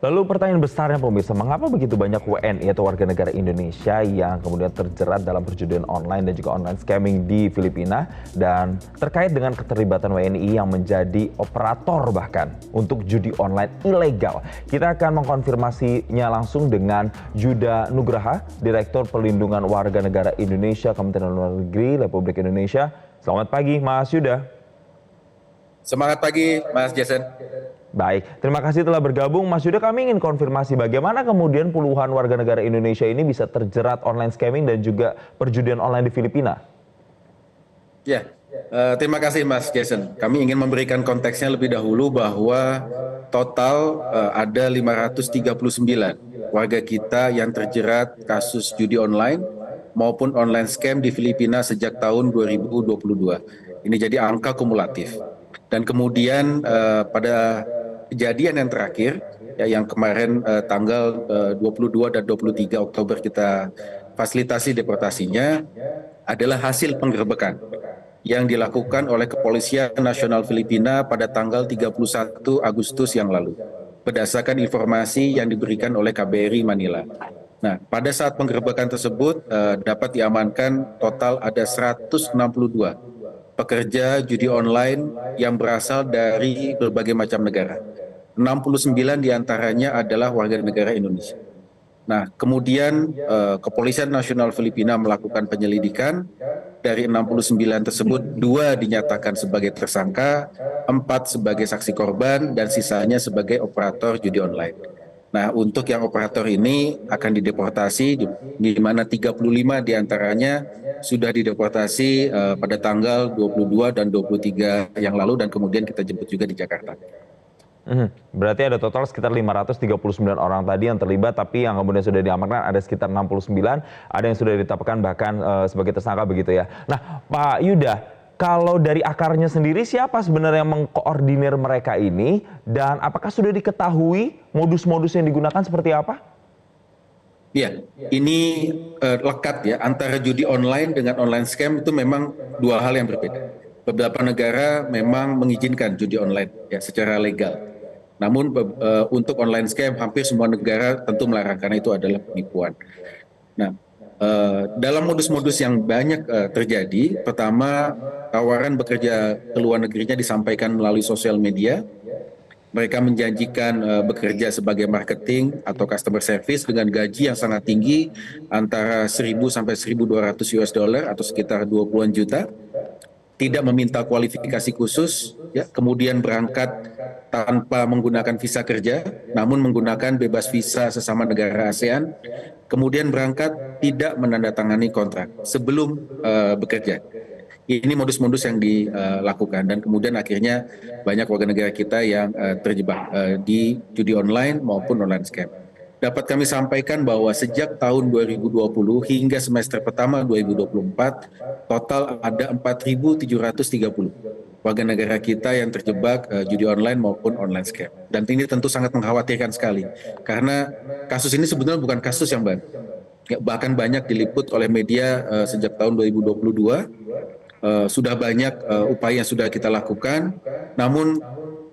Lalu pertanyaan besarnya pemirsa, mengapa begitu banyak WNI atau warga negara Indonesia yang kemudian terjerat dalam perjudian online dan juga online scamming di Filipina, dan terkait dengan keterlibatan WNI yang menjadi operator bahkan untuk judi online ilegal. Kita akan mengkonfirmasinya langsung dengan Yuda Nugraha, Direktur Perlindungan Warga Negara Indonesia Kementerian Luar Negeri Republik Indonesia. Selamat pagi Mas Yuda. Semangat pagi, Mas Jason. Baik, terima kasih telah bergabung. Mas Yuda, kami ingin konfirmasi bagaimana kemudian puluhan warga negara Indonesia ini bisa terjerat online scamming dan juga perjudian online di Filipina. Ya, terima kasih Mas Jason. Kami ingin memberikan konteksnya lebih dahulu bahwa total ada 539 warga kita yang terjerat kasus judi online maupun online scam di Filipina sejak tahun 2022. Ini jadi angka kumulatif. Dan kemudian pada kejadian yang terakhir, ya, yang kemarin tanggal 22 dan 23 Oktober kita fasilitasi deportasinya adalah hasil penggerbekan yang dilakukan oleh Kepolisian Nasional Filipina pada tanggal 31 Agustus yang lalu, berdasarkan informasi yang diberikan oleh KBRI Manila. Nah, pada saat penggerbekan tersebut dapat diamankan total ada 162 pekerja judi online yang berasal dari berbagai macam negara. 69 diantaranya adalah warga negara Indonesia. Nah, kemudian Kepolisian Nasional Filipina melakukan penyelidikan. Dari 69 tersebut, 2 dinyatakan sebagai tersangka, 4 sebagai saksi korban, dan sisanya sebagai operator judi online. Nah, untuk yang operator ini akan dideportasi, di mana 35 diantaranya sudah dideportasi pada tanggal 22 dan 23 yang lalu, dan kemudian kita jemput juga di Jakarta. Berarti ada total sekitar 539 orang tadi yang terlibat, tapi yang kemudian sudah diamankan ada sekitar 69, ada yang sudah ditetapkan bahkan sebagai tersangka begitu ya. Nah, Pak Yuda, kalau dari akarnya sendiri siapa sebenarnya yang mengkoordinir mereka ini, dan apakah sudah diketahui modus-modus yang digunakan seperti apa? Iya, ini lekat ya, antara judi online dengan online scam itu memang dua hal yang berbeda. Beberapa negara memang mengizinkan judi online ya secara legal. Namun untuk online scam hampir semua negara tentu melarang karena itu adalah penipuan. Nah, dalam modus-modus yang banyak terjadi, pertama tawaran bekerja ke luar negerinya disampaikan melalui sosial media. Mereka menjanjikan bekerja sebagai marketing atau customer service dengan gaji yang sangat tinggi antara 1.000 sampai 1.200 US dollar atau sekitar 20-an juta. Tidak meminta kualifikasi khusus, ya, kemudian berangkat tanpa menggunakan visa kerja, namun menggunakan bebas visa sesama negara ASEAN, kemudian berangkat tidak menandatangani kontrak sebelum bekerja. Ini modus-modus yang dilakukan, dan kemudian akhirnya banyak warga negara kita yang terjebak di judi online maupun online scam. Dapat kami sampaikan bahwa sejak tahun 2020 hingga semester pertama 2024, total ada 4.730 warga negara kita yang terjebak judi online maupun online scam. Dan ini tentu sangat mengkhawatirkan sekali, karena kasus ini sebenarnya bukan kasus yang baru. Ya, bahkan banyak diliput oleh media sejak tahun 2022. Sudah banyak upaya yang sudah kita lakukan, namun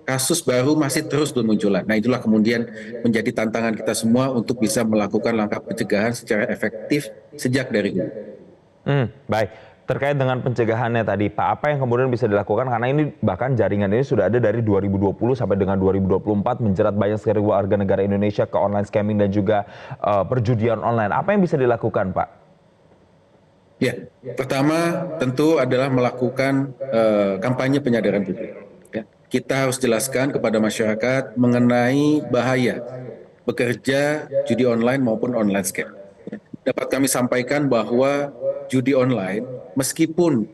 kasus baru masih terus bermunculan. Nah, itulah kemudian menjadi tantangan kita semua untuk bisa melakukan langkah pencegahan secara efektif sejak dari hulu. Baik, terkait dengan pencegahannya tadi Pak, apa yang kemudian bisa dilakukan, karena ini bahkan jaringan ini sudah ada dari 2020 sampai dengan 2024 menjerat banyak sekali warga negara Indonesia ke online scamming dan juga perjudian online. Apa yang bisa dilakukan Pak? Ya, pertama tentu adalah melakukan kampanye penyadaran publik. Ya. Kita harus jelaskan kepada masyarakat mengenai bahaya bekerja judi online maupun online scam. Dapat kami sampaikan bahwa judi online meskipun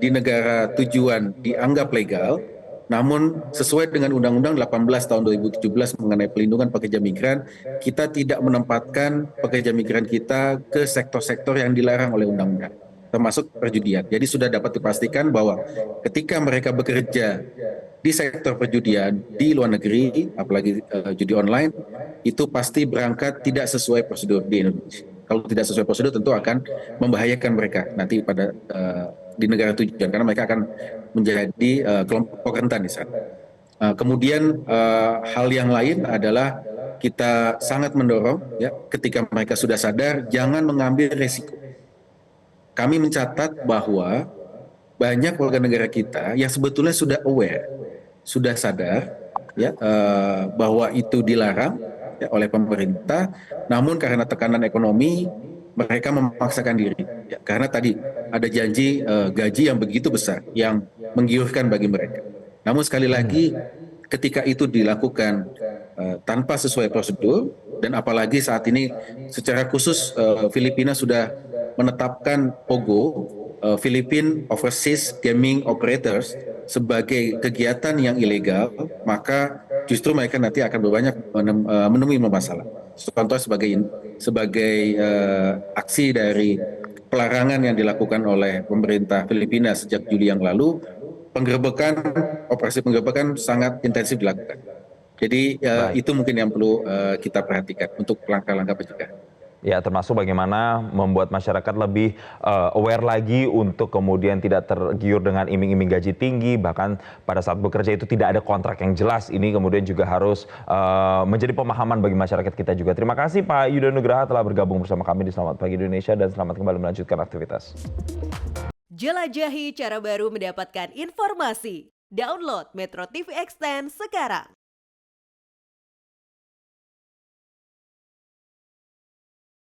di negara tujuan dianggap legal, namun sesuai dengan Undang-Undang 18 tahun 2017 mengenai pelindungan pekerja migran, kita tidak menempatkan pekerja migran kita ke sektor-sektor yang dilarang oleh undang-undang, termasuk perjudian. Jadi sudah dapat dipastikan bahwa ketika mereka bekerja di sektor perjudian di luar negeri, apalagi judi online, itu pasti berangkat tidak sesuai prosedur di Indonesia. Kalau tidak sesuai prosedur tentu akan membahayakan mereka nanti pada di negara tujuan, karena mereka akan menjadi kelompok rentan di sana. Kemudian hal yang lain adalah kita sangat mendorong ya ketika mereka sudah sadar jangan mengambil resiko. Kami mencatat bahwa banyak warga negara kita yang sebetulnya sudah aware, sudah sadar ya bahwa itu dilarang ya, oleh pemerintah, namun karena tekanan ekonomi mereka memaksakan diri ya, karena tadi ada janji gaji yang begitu besar yang menggiurkan bagi mereka. Namun sekali lagi ketika itu dilakukan tanpa sesuai prosedur dan apalagi saat ini secara khusus Filipina sudah menetapkan POGO, Philippine Overseas Gaming Operators, sebagai kegiatan yang ilegal, maka justru mereka nanti akan berbanyak menemui masalah. Contoh sebagai aksi dari pelarangan yang dilakukan oleh pemerintah Filipina sejak Juli yang lalu, operasi penggerbekan sangat intensif dilakukan. Jadi itu mungkin yang perlu kita perhatikan untuk langkah-langkah pencegahan. Ya, termasuk bagaimana membuat masyarakat lebih aware lagi untuk kemudian tidak tergiur dengan iming-iming gaji tinggi, bahkan pada saat bekerja itu tidak ada kontrak yang jelas. Ini kemudian juga harus menjadi pemahaman bagi masyarakat kita juga. Terima kasih Pak Yudo Nugraha telah bergabung bersama kami di Selamat Pagi Indonesia dan selamat kembali melanjutkan aktivitas. Jelajahi cara baru mendapatkan informasi. Download Metro TV Extend sekarang.